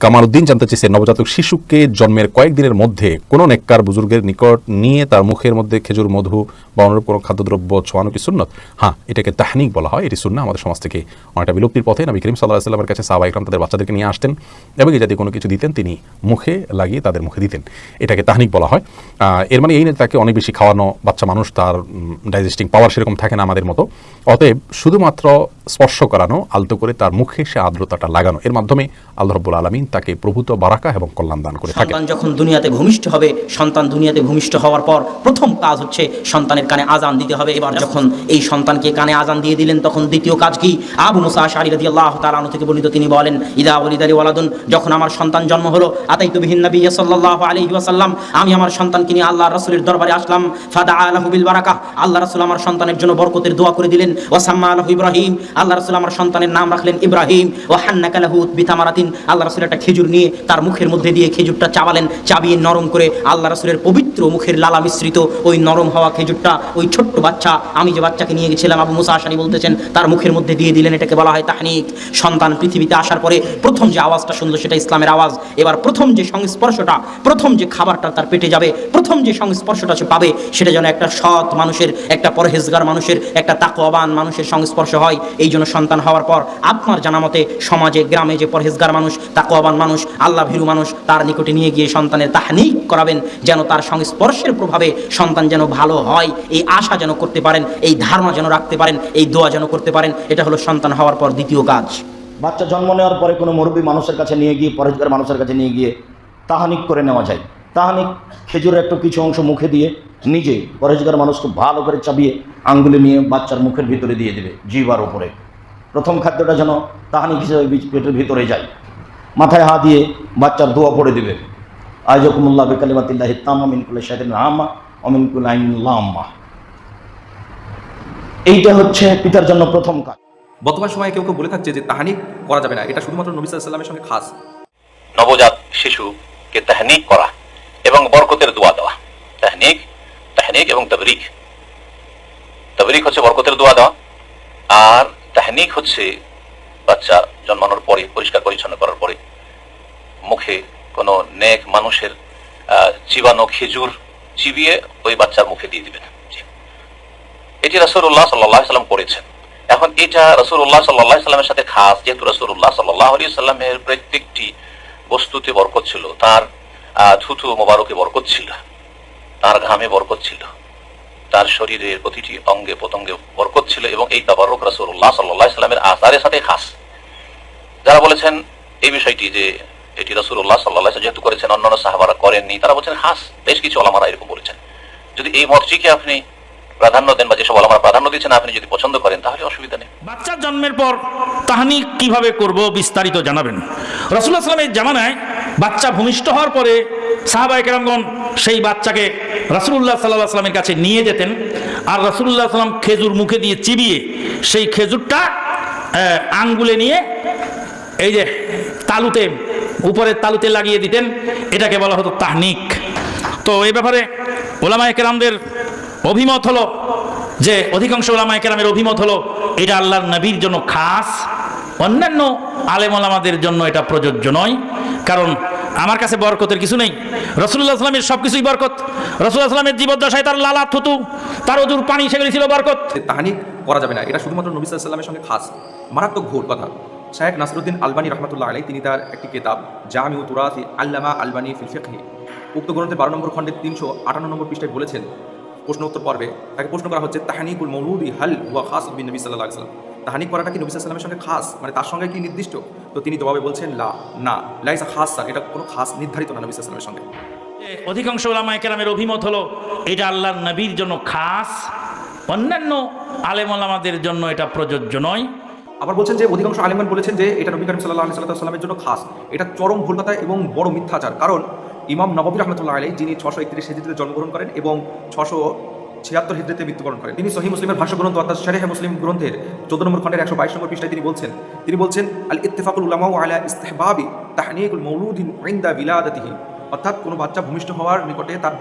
কামালউদ্দিন জানতে চেয়েছে, নবজাতক শিশুকে জন্মের কয়েকদিনের মধ্যে কোনো নেককার বুজুর্গের নিকট নিয়ে তার মুখের মধ্যে খেজুর, মধু বা অনুরূপ কোনো খাদ্যদ্রব্য ছোঁয়ানো কি সুন্নত? হ্যাঁ, এটাকে তাহনিক বলা হয়। এটি সুন্নাহ। আমাদের সমাজ থেকে অনেকটা বিলুপ্তির পথে। নবী করিম সাল্লাল্লাহু আলাইহি ওয়াসাল্লামের কাছে সাহাবা ইকরাম তাদের বাচ্চাদেরকে নিয়ে আসতেন এবং এই জাতীয় কোনো কিছু দিতেন, তিনি মুখে লাগিয়ে তাদের মুখে দিতেন। এটাকে তাহনিক বলা হয়। এর মানে এই না তাকে অনেক বেশি খাওয়ানো, বাচ্চা মানুষ, তার ডাইজেস্টিং পাওয়ার সেরকম থাকে না আমাদের মতো। অতএব শুধুমাত্র স্পর্শ করানো, আলতো করে তার মুখে সে আর্দ্রতাটা লাগানো, এর মাধ্যমে আল্লাহ রাব্বুল আলামিন তাকে প্রভূত বারাকা এবং কল্যাণ দান করে থাকেন। সন্তান যখন দুনিয়াতে ভূমিষ্ঠ হবে, সন্তান দুনিয়াতে ভূমিষ্ঠ হওয়ার পর প্রথম কাজ হচ্ছে সন্তানের কানে আজান দিতে হবে। এবার যখন এই সন্তানকে কানে আজান দিয়ে দিলেন, তখন দ্বিতীয় কাজ কি? আবু মুসা আশআরী রাদিয়াল্লাহু তাআলা আনহু থেকে বর্ণিত, তিনি বলেন, ইদা ওয়ালিদালি ওয়ালাদুন, যখন আমার সন্তান জন্ম হলো, আতাইতু বিহিন নবী সাল্লাল্লাহু আলাইহি ওয়াসাল্লাম, আমি আমার সন্তানকে নিয়ে আল্লাহর রাসূলের দরবারে আসলাম। ফাদাআ লাহু বিল বারাকাহ, আল্লাহ রাসূল আমার সন্তানের জন্য বরকতের দোয়া করে দিলেন। ওয়া সাম্মা লাহু ইব্রাহিম, আল্লাহ রাসূল আমার সন্তানের নাম রাখলেন ইব্রাহিম। ওয়া হান্নাকা লাহু বিতামারাতিন, আল্লাহ রাসূল একটা খেজুর নিয়ে তার মুখের মধ্যে দিয়ে খেজুরটা চাবালেন, চাবিয়ে নরম করে আল্লাহ রাসূলের পবিত্র মুখের লালা মিশ্রিত ওই নরম হওয়া খেজুরটা ওই ছোট্ট বাচ্চা, আমি যে বাচ্চাকে নিয়ে গেছিলাম, আবু মুসা আশআরী বলতেছেন, তার মুখের মধ্যে দিয়ে দিলেন। এটাকে বলা হয় তাহনিক। সন্তান পৃথিবীতে আসার পরে প্রথম যে আওয়াজটা শুনলো সেটা ইসলামের আওয়াজ। এবার প্রথম যে সংস্পর্শটা, প্রথম যে খাবারটা তার পেটে যাবে, প্রথম যে সংস্পর্শটা সে পাবে, সেটা যেন একটা সৎ মানুষের, একটা পরহেজগার মানুষের, একটা তাকওয়াবান মানুষের সংস্পর্শ হয়। এই জন্য সন্তান হওয়ার পর আপনার জানা মতে সমাজে, গ্রামে যে পরহেজগার মানুষ, তাকওয়াবান মানুষ, আল্লাহ ভীরু মানুষ, তার নিকটে নিয়ে গিয়ে সন্তানের তাহনিক করাবেন, যেন তার সংস্পর্শের প্রভাবে সন্তান যেন ভালো হয়, এই আশা যেন করতে পারেন, এই ধারণা যেন রাখতে পারেন, এই দোয়া যেন করতে পারেন। এটা হলো সন্তান হওয়ার পর দ্বিতীয় কাজ। বাচ্চা জন্ম নেওয়ার পরে কোনো মুরব্বী মানুষের কাছে নিয়ে গিয়ে, পরহেজগার মানুষের কাছে নিয়ে গিয়ে তাহানিক করে নেওয়া যায়। তাহানিক খেজুরের একটু কিছু অংশ মুখে দিয়ে নিজে পরহেজগার মানুষকে ভালো করে চাবিয়ে আঙ্গুলে নিয়ে বাচ্চার মুখের ভিতরে দিয়ে দেবে, জিহ্বার উপরে। প্রথম খাদ্যটা যেন তাহানিক হিসেবে পেটের ভিতরে যায়। মাথায় হাত দিয়ে বাচ্চার দোয়া পড়ে দেবে, আইজাকুমুল্লাহ বিকালিমাতিল্লাহি তাম্মা মিন কুল্লি শাইতানিন আম্মা ওয়া মিন কুল্লি আইনিন লাম্মা। এইটা হচ্ছে পিতার জন্য প্রথম কাজ। বর্তমান সময়ে কেউ কেউ বলে থাকছে যে তাহনিক করা যাবে না, এটা শুধুমাত্র নবী সাল্লাল্লাহু আলাইহি ওয়াসাল্লামের সঙ্গে খাস। নবজাত শিশুকে তাহনিক করা এবং বরকতের দোয়া দেওয়া। তাহনিক এবং তাবরিক। তাবরিক হচ্ছে বরকতের দোয়া দেওয়া, আর তাহনিক হচ্ছে বাচ্চা জন্মানোর পরে, পরিষ্কার পরিচ্ছন্ন করার পরে মুখে কোনো নেক মানুষের চিবানো খেজুর চিবিয়ে ওই বাচ্চার মুখে দিয়ে দিবেন। এটি রাসূলুল্লাহ সাল্লাল্লাহু আলাইহি ওয়াসাল্লাম করেছেন। এখন এটা রাসূলুল্লাহ সাল্লাল্লাহু আলাইহি ওয়াসাল্লামের সাথে খাস, যেহেতু রাসূলুল্লাহ সাল্লাল্লাহু আলাইহি ওয়াসাল্লামের প্রত্যেকটি বস্তুতে বরকত ছিল। তার থুথু মোবারকে বরকত ছিল, তার ঘামে বরকত ছিল, তার শরীরের প্রতিটি অঙ্গে প্রত্যঙ্গে বরকত ছিল, এবং এই তাবাররুক রাসূলুল্লাহ সাল্লাল্লাহু আলাইহি ওয়াসাল্লামের আসারের সাথে খাস। যারা বলেছেন এই বিষয়টি যে এটি রাসূলুল্লাহ সাল্লাল্লাহু আলাইহি ওয়াসাল্লাম যেহেতু করেছেন, অন্যান্য সাহাবারা করেননি, তারা বলছেন খাস। বেশ কিছু ওলামারা এরকম বলেছেন। যদি এই মতটিকে আপনি প্রাধান্য দেন, বা যেসব ওলামারা প্রাধান্য দিচ্ছেন আপনি যদি পছন্দ করেন, তাহলে অসুবিধা নেই। বাচ্চার জন্মের পর তাহনিক কিভাবে করব বিস্তারিত জানাবেন। রাসূলুল্লাহ সাল্লাল্লাহু আলাইহি ওয়াসাল্লামের জামানায় বাচ্চা ভূমিষ্ঠ হওয়ার পরে সাহাবায়ে কেরামগণ সেই বাচ্চাকে রাসূলুল্লাহ সাল্লাল্লাহু আলাইহি ওয়াসাল্লামের কাছে নিয়ে যেতেন, আর রাসূলুল্লাহ সাল্লাল্লাহু আলাইহি ওয়াসাল্লাম খেজুর মুখে দিয়ে চিবিয়ে সেই খেজুরটা আঙ্গুলে নিয়ে এই যে তালুতে, উপরের তালুতে লাগিয়ে দিতেন। এটাকে বলা হতো তাহনিক। তো এই ব্যাপারে ওলামায়ে কেরামদের অভিমত হলো যে, অধিকাংশ ওলামায়ে কেরামের অভিমত হলো এটা আল্লাহর নবীর জন্য খাস, অন্যান্য আলেম ওলামাদের জন্য এটা প্রযোজ্য নয়। কারণ আমার কাছে বরকতের কিছু নেই, রাসূলুল্লাহ সাল্লাল্লাহু আলাইহি ওয়াসাল্লামের সবকিছুই বরকত। রাসূলুল্লাহ সাল্লাল্লাহু আলাইহি ওয়াসাল্লামের জীবদ্দশায় তার লালা, থুতু, তার ওযুর পানি, সেগুলি ছিল বরকত। তাহনিক করা যাবে না, এটা শুধুমাত্র নবী সাল্লাল্লাহু আলাইহি ওয়াসাল্লামের সঙ্গে খাস। মারাত্মক ঘোর কথা। শায়খ নাসরুদ্দিন আলবানী রাহমাতুল্লাহ আলাইহি, তিনি তার একটি কিতাব জামিউ তুরাথি আল্লামা আলবানী ফিল ফিকহি, উক্ত গ্রন্থের 12 নম্বর খণ্ডের 358 নম্বর পৃষ্ঠায় বলেছেন, প্রশ্ন উত্তর পর্বে তাকে প্রশ্ন করা হচ্ছে, তাহনিকুল মৌলুদি হাল হুয়া খাস বিন নবী সাল্লাল্লাহু আলাইহি ওয়াসাল্লাম, তাহনিক করাটা কি নবী সাল্লাল্লাহু আলাইহি ওয়াসাল্লামের সঙ্গে খাস, মানে তার সঙ্গে কি নির্দিষ্ট? তো তিনি জবাবে বলছেন, না লাইসা খাসা, এটা কোনো খাস নির্ধারিত না নবী সাল্লাল্লাহু আলাইহি ওয়াসাল্লামের সঙ্গে। অধিকাংশ ওলামায়ে কেরামের অভিমত হলো এটা আল্লাহর নবীর জন্য খাস, অন্যান্য আলেম ওলামাদের জন্য এটা প্রযোজ্য নয়। আবার বলছেন যে অধিকাংশ আলেমগণ বলেছেন যে এটা নবী করিম সাল্লাল্লাহু আলাইহি ওয়াসাল্লামের জন্য খাস। এটা চরম ভুল কথা এবং বড় মিথ্যাচার। কারণ ইমাম নববী রাহমাতুল্লাহ আলাইহি, যিনি 631 হিজরিতে জন্মগ্রহণ করেন এবং 676 হিজরিতে মৃত্যুবরণ করেন, তিনি সহিহ মুসলিমের ভাষ্য গ্রন্থ অর্থাৎ শারহ মুসলিম গ্রন্থের 14 নম্বর খণ্ডের 122 নম্বর পৃষ্ঠায় তিনি বলছেন আল ইত্তিফাকুল উলামা আলা ইস্তিহবাবি তাহনিকুল মৌলুদিন ইনদা বিলাদাতিহি, অর্থাৎ কোনো বাচ্চা ভূমিষ্ঠ হওয়ার নিকটে তার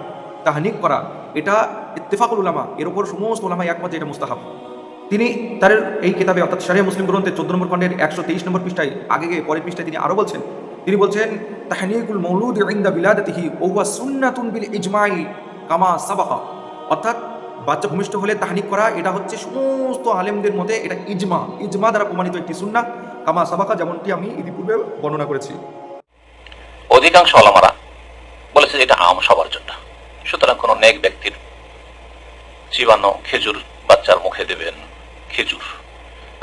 তাহনিক করা, এটা ইত্তিফাকুল উলামা, এর উপর সমস্ত উলামা একমত যে এটা মুস্তাহাব। তিনি তার এই কিতাবে অর্থাৎ শারহ মুসলিম গ্রন্থের 14 নম্বর খণ্ডের 123 নম্বর পৃষ্ঠায়, আগে পরের পৃষ্ঠায় তিনি আরও বলছেন, তিনি বলছেন তাহনিকুল মৌলুদ ইনদা বিলাদাতিহি ওয়া হুয়া সুন্নাতুন বিল ইজমাই কামা সাবাকা, অর্থাৎ বাচ্চা ভূমিষ্ঠ হলে তাহনিক করা এটা হচ্ছে সমস্ত আলেমদের মতে এটা ইজমা দ্বারা প্রমাণিত একটি সুন্নাহ কামা সাবাকা, যেমনটি আমি ইতিপূর্বে বর্ণনা করেছি। অধিকাংশ ওলামারা বলেছে যে এটা আম সবার জন্য। সুতরাং কোনো নেক ব্যক্তির চিবানো খেজুর বাচ্চার মুখে দেবেন, খেজুর,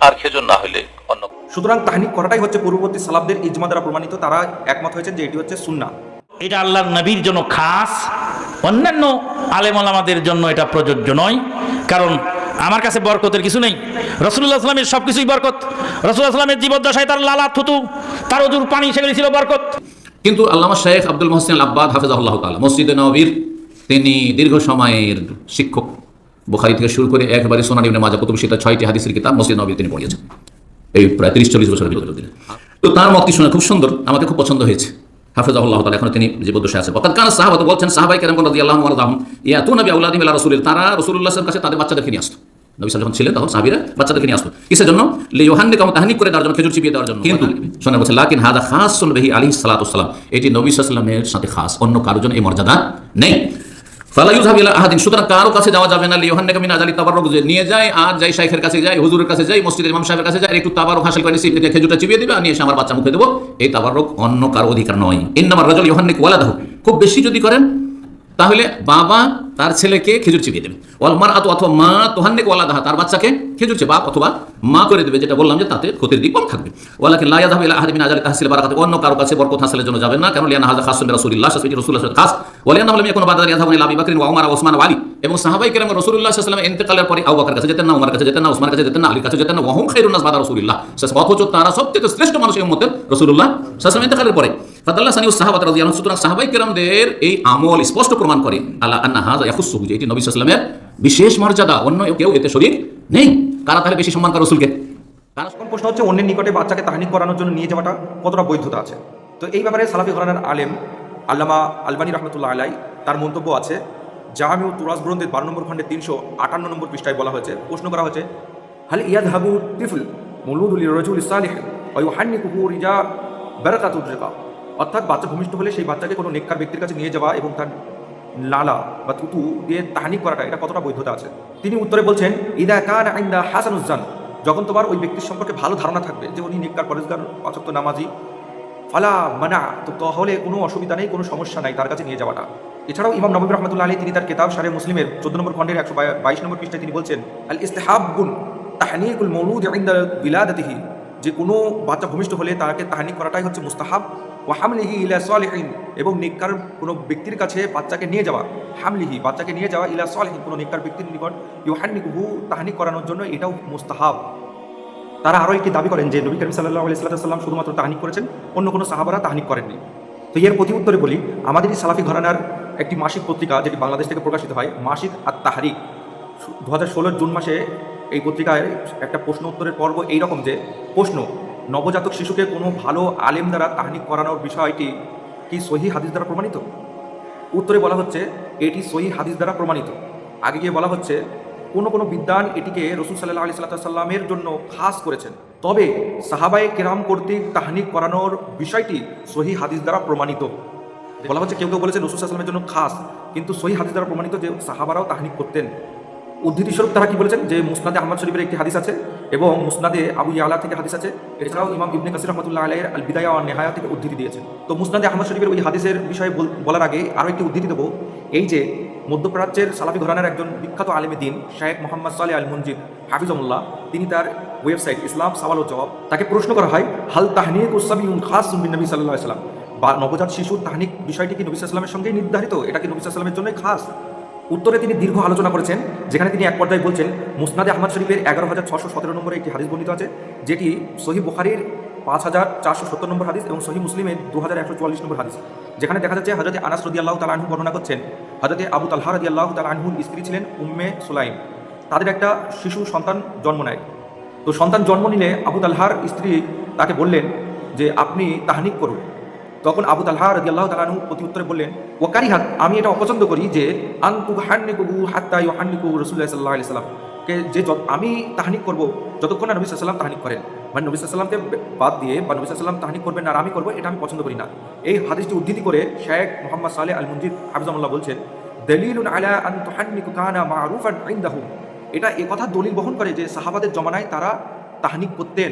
আর খেজুর না হলে অন্য। সুতরাং তাহনিক করাটাই হচ্ছে পূর্ববর্তী সালাফদের ইজমা দ্বারা প্রমাণিত, তারা একমত হয়েছেন যে এটি হচ্ছে সুন্নাহ। এটা আল্লাহর নবীর জন্য খাস, অন্যান্য আলেম ওলামাদের জন্য এটা প্রযোজ্য নয়। কারণ আমার কাছে বরকতের কিছু নেই, রাসূলুল্লাহ সাল্লামের সব কিছুই বরকত। রাসূলুল্লাহ সাল্লামের জীবদ্দশায় তার লালা থুতু, তার ওজুর পানি, সেগুলি ছিল বরকত। কিন্তু আল্লামা শেখ আব্দুল মোহসিন আল আব্বাদ হাফেজাহুল্লাহ তাআলা মসজিদে নববীর তিনি দীর্ঘ সময়ের শিক্ষক। বুখারী থেকে শুরু করে একেবারে সুনান ইবনে মাজাহ, কুতুব সিত্তা 6টি হাদিসের কিতাব মসজিদ নববীতে তিনি পড়িয়েছেন এই প্রায় 30-40 বছরের ভিতরে। তো তার মতটি শুনে খুব সুন্দর, আমাকে খুব পছন্দ হয়েছে। হাফেজাহুল্লাহ তাআলা এখন তিনি জীবদ্দশায় আছেন। ওয়াকাদ কানা সাহাবাতু, বলছেন সাহাবায়ে কেরাম রাদিয়াল্লাহু আনহুম ইয়াতুনা বিআউলাদিহিম ইলা রাসূলিল্লাহ, তারা রাসূলুল্লাহ সাল্লাল্লাহু আলাইহি ওয়াসাল্লামের কাছে তাদের বাচ্চাদেরকে নিয়ে আসতো। নবী সাল্লাল্লাহু আলাইহি ছিলেন তখন সাহাবীরা বাচ্চাদেরকে নিয়ে আসতো কিসের জন্য? লিইউহান্নিকা তাহনিক করে দেওয়ার জন্য, খেজুর চিবিয়ে দেওয়ার জন্য। কিন্তু শোনা বলছে লাকিন হাদা খাসুন বিহি আলাইহিস সালাতু ওয়াসসালাম, এটি নবী সাল্লাল্লাহু আলাইহি ওয়াসাল্লামের সাথে খাস, অন্য কারোর জন্য এই মর্যাদা নেই। ফালা ইউযহাবু ইলা আহাদিন, সুতরাং কারো কাছে যাওয়া যাবে না। লিইউহান্নিকা মিন আজালি তাবাররুক, যে নিয়ে যায় আর যাই শাইখের কাছে যায়, হুজুরের কাছে যায়, মসজিদের ইমাম সাহেবের কাছে যায়, একটু তাবাররুক হাসিল করে নিছি, খেজুরটা চিবিয়ে দিবে আর নিয়ে এসে আমার বাচ্চা মুখে দেবো, এই তাবাররুক অন্য কারো অধিকার নয়। ইন্নামার রাজুল ইউহান্নিকু ওয়ালাদাহু, খুব বেশি যদি করেন তাহলে বাবা তার ছেলেকে খেজুর চিবিয়ে দেবে। ওয়াল মারআতু, অথবা মা তুহান্নিকু ওয়ালাদাহা, তার বাচ্চাকে খেজুর চিবিয়ে বাপ অথবা মা করে দেবে, যেটা বললাম যে তাতে ক্ষতির দিক কম থাকবে। ওয়ালাকিন লা ইয়াযহাবু ইলা আহাদিন মিন আজালি তাহসিল বারাকাতি, অন্য কারো কাছে বরকত হাসিলের জন্য যাবেন না। কারণ লিআন্না হাযা খাসুন বিরাসূলিল্লাহ, রাসূলুল্লাহর সাথে খাস। ওয়ালিআন্না লাম ইয়াকুনু বাদা ইয়াযহাবুনা ইলা আবি বকর ওয়া উমর ওয়া উসমান ওয়া আলী, এবং সাহাবায়ে কেরাম রাসূলুল্লাহ সাল্লাল্লাহু আলাইহি ওয়াসাল্লাম ইন্তেকালের পরে আবু বকরের কাছে যেতেন না, উমরের কাছে যেতেন না, উসমানের কাছে যেতেন না, আলীর কাছে যেতেন না। ওয়া হুম খায়রুন নাস বাদা রাসূলিল্লাহ, অথচ তারা সবচেয়ে শ্রেষ্ঠ মানুষ এই উম্মতের রাসূলুল্লাহ সাল্লাল্লাহু আলাইহি ওয়াসাল্লাম ইন্তেকালের পরে। ফাদাল্লাহ সানিউ সাহাবাত রাদিয়াল্লাহু আনহুম, সুতরাং সাহাবায়ে কেরামদের এই আমল স্পষ্ট প্রমাণ করে আল্লাহ আন্না হাযা ইয়াখুসসুহু, যে এটি নবী সাল্লাল্লাহু আলাইহি ওয়াসাল্লামের বিশেষ মর্যাদা, অন্য কেউ এতে শরীক নেই। কারা তাহলে বেশি সম্মান করে রাসূলকে? এখন প্রশ্ন হচ্ছে অন্যের নিকটে বাচ্চাকে তাহনিক করানোর জন্য নিয়ে যাওয়াটা কতটা বৈধতা আছে। তো এই ব্যাপারে সালাফি ঘরানার আলেম আল্লামা আলবানী রাহমাতুল্লাহ আলাইহি তার মন্তব্য আছে। জামিউ তুরাস গ্রন্থের 12 নম্বর খণ্ডে 358 নম্বর পৃষ্ঠায় বলা হয়েছে, প্রশ্ন করা হয়েছে, হাল ইয়াযহাবু তিফল মৌলুদুল লিরাজুল সালিহ ওয়া ইউহান্নিকুহু রিজা বারাকাতুর রিকা, অর্থাৎ বাচ্চা ভূমিষ্ঠ হলে সেই বাচ্চাকে কোনো নেককার ব্যক্তির কাছে নিয়ে যাওয়া এবং তার লালা বা থুতু দিয়ে তাহনিক করাটা এটা কতটা বৈধতা আছে। তিনি উত্তরে বলছেন, ইদা কানা ইনদা হাসানুজ্জান, যখন তোমার ওই ব্যক্তির সম্পর্কে ভালো ধারণা থাকবে যে উনি নেককার, পরেজগার, পাঁচ ওয়াক্ত নামাজি, ফালা মানা, তো তাহলে কোনো অসুবিধা নেই, কোনো সমস্যা নাই তার কাছে নিয়ে যাওয়াটা। এছাড়াও ইমাম নববী রাহমাতুল্লাহ আলাইহি তিনি তার কিতাব শারহে মুসলিমের 14 নম্বর খণ্ডের 122 নম্বর পৃষ্ঠায় তিনি বলছেন, আল ইস্তিহাবুন তাহনিকুল মৌলুদ ইনদা বিলাদাতিহি, যে কোনো বাচ্চা ভূমিষ্ঠ হলে তাকে তাহনিক করাটাই হচ্ছে মুস্তাহাব। ওয়া হামলিহি ইলা সালিহিন, এবং নেককার কোনো ব্যক্তির কাছে বাচ্চাকে নিয়ে যাওয়া, হামলিহি বাচ্চাকে নিয়ে যাওয়া, ইলা সালিহিন কোনো নেককার ব্যক্তির নিকট ইউহান্নিকুহু তাহনিক করানোর জন্য এটাও মুস্তাহাব। তারা আরও একটি দাবি করেন যে নবী করিম সাল্লাল্লাহু আলাইহি ওয়াসাল্লাম শুধুমাত্র তাহনিক করেছেন, অন্য কোনো সাহাবারা তাহনিক করেননি। তো এর প্রতি উত্তরে বলি, আমাদের এই সালাফি ঘরানার একটি মাসিক পত্রিকা যেটি বাংলাদেশ থেকে প্রকাশিত হয়, মাসিক আত-তাহরিক, 2016 জুন মাসে এই পত্রিকায় একটা প্রশ্ন উত্তরের পর্ব এইরকম যে, প্রশ্ন, নবজাতক শিশুকে কোনো ভালো আলেম দ্বারা তাহনিক করানোর বিষয়টি কি সহিহ হাদিস দ্বারা প্রমাণিত? উত্তরে বলা হচ্ছে এটি সহিহ হাদিস দ্বারা প্রমাণিত। আগে গিয়ে বলা হচ্ছে কোনো বিদ্বান এটিকে রাসূল সাল্লাল্লাহু আলাইহি ওয়াসাল্লামের জন্য খাস করেছেন, তবে সাহাবায়ে কেরাম কর্তৃক তাহনিক করানোর বিষয়টি সহিহ হাদিস দ্বারা প্রমাণিত। বলা হচ্ছে কেউ বলেছেন রাসূল সাল্লাল্লাহু আলাইহি ওয়াসাল্লামের জন্য খাস, কিন্তু সহিহ হাদিস দ্বারা প্রমাণিত যে সাহাবারাও তাহনিক করতেন। উদ্ধৃতি স্বরূপ তারা কি বলেছেন যে মুসনাদে আহমদ শরীফের একটি হাদিস আছে এবং মুসনাদে আবু ইয়ালা থেকে হাদিস আছে, এছাড়াও ইমাম ইবনে কাসির রাহমাতুল্লাহ আলাইহির আল বিদায়া ওয়ান নিহায়া থেকে উদ্ধৃতি দিয়েছেন। তো মুসনাদে আহমদ শরীফের ওই হাদিসের বিষয়ে বলার আগে আরও একটি উদ্ধৃতি দেবো। এই যে মধ্যপ্রাচ্যের সালাফি ঘরানার একজন বিখ্যাত আলেমে দিন শেখ মোহাম্মদ সালেহ আল মুনজিদ হাফিজাহুল্লাহ, তিনি তার ওয়েবসাইট ইসলাম সাওয়াল ও জবাব, তাকে প্রশ্ন করা হয়, হাল তাহনিকুস সাবিয়ুন খাসুন বিন নবী সাল্লাল্লাহু আলাইহি ওয়াসাল্লাম, বা নবজাত শিশুর তাহনিক বিষয়টি কি নবী সাল্লাল্লাহু আলাইহি ওয়াসাল্লামের সঙ্গেই নির্ধারিত, এটা কি নবী সাল্লাল্লাহু আলাইহি ওয়াসাল্লামের জন্যই খাস? উত্তরে তিনি দীর্ঘ আলোচনা করেছেন, যেখানে তিনি এক পর্যায়ে বলছেন, মুসনাদে আহমদ শরীফের 11,617 নম্বরে একটি হাদিস বর্ণিত আছে, যেটি সহিহ বুখারীর 5,470 নম্বর হাদিস এবং সহিহ মুসলিমের 2,144 নম্বর হাদিস, যেখানে দেখা যাচ্ছে হযরতে আনাস রাদিয়াল্লাহু তাআলা আনহু বর্ণনা করছেন, হযরতে আবু তালহা রাদিয়াল্লাহু তাআলা আনহুর স্ত্রী ছিলেন উম্মে সুলাইম, তাদের একটা শিশু সন্তান জন্ম নেয়। তো সন্তান জন্ম নিলে আবু তালহার স্ত্রী তাকে বললেন যে আপনি তাহনিক করুন। তখন আবু তালহা রাদিয়াল্লাহু তাআলা আনহু প্রতি উত্তরে বললেন, ওয়া কারিহাত, আমি এটা অপছন্দ করি যে আনতু হান্নিকুহু হাত্তা ইউহান্নিকু রাসূলুল্লাহ সাল্লাল্লাহু আলাইহি ওয়াসাল্লাম, যে আমি তাহনিক করব যতক্ষণ না নবী সাল্লাল্লাহু আলাইহি ওয়াসাল্লাম তাহনিক করেন। মানে নবী সাল্লামকে বাদ দিয়ে বা নবী সাল্লাম তাহনিক করবেন না আর আমি করবো, এটা আমি পছন্দ করি না। এই হাদিসটি উদ্ধৃতি করে শেখ মোহাম্মদ সালেহ আল মুনজির হাফিজাহুল্লাহ বলছেন, দলিলুন আলা আন তুহান্নিকু কানা মা'রুফান ইনদাহুম, এটা কথা দলিল বহন করে যে সাহাবাদের জমানায় তারা তাহনিক করতেন,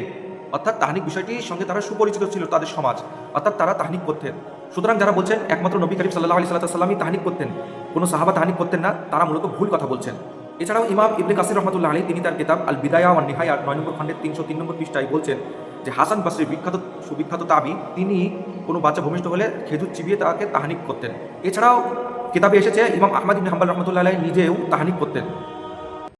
অর্থাৎ তাহনিক বিষয়টির সঙ্গে তারা সুপরিচিত ছিল তাদের সমাজ, অর্থাৎ তারা তাহনিক করতেন। সুতরাং যারা বলছেন একমাত্র নবী করিম সাল্লাল্লাহু আলাইহি সাল্লামই তাহনিক করতেন, কোনো সাহাবা তাহনিক করতেন না, তারা মূলত ভুল কথা বলছেন। এছাড়াও ইমাম ইবনে কাসির রহমাতুল্লাহ আলাইহি তিনি তার কিতাব আল বিদায়া ওয়ান নিহায়া 9 নম্বর খণ্ডের 303 নম্বর পৃষ্ঠায় বলছেন যে হাসান বসরি সুবিখ্যাত তাবি, তিনি কোনো বাচ্চা ভূমিষ্ঠ হলে খেজুর চিবিয়ে তাকে তাহনিক করতেন। এছাড়াও কিতাবে এসেছে ইমাম আহমদ ইবনে হাম্বল রহমাতুল্লাহ আলাইহি নিজেও তাহনিক করতেন।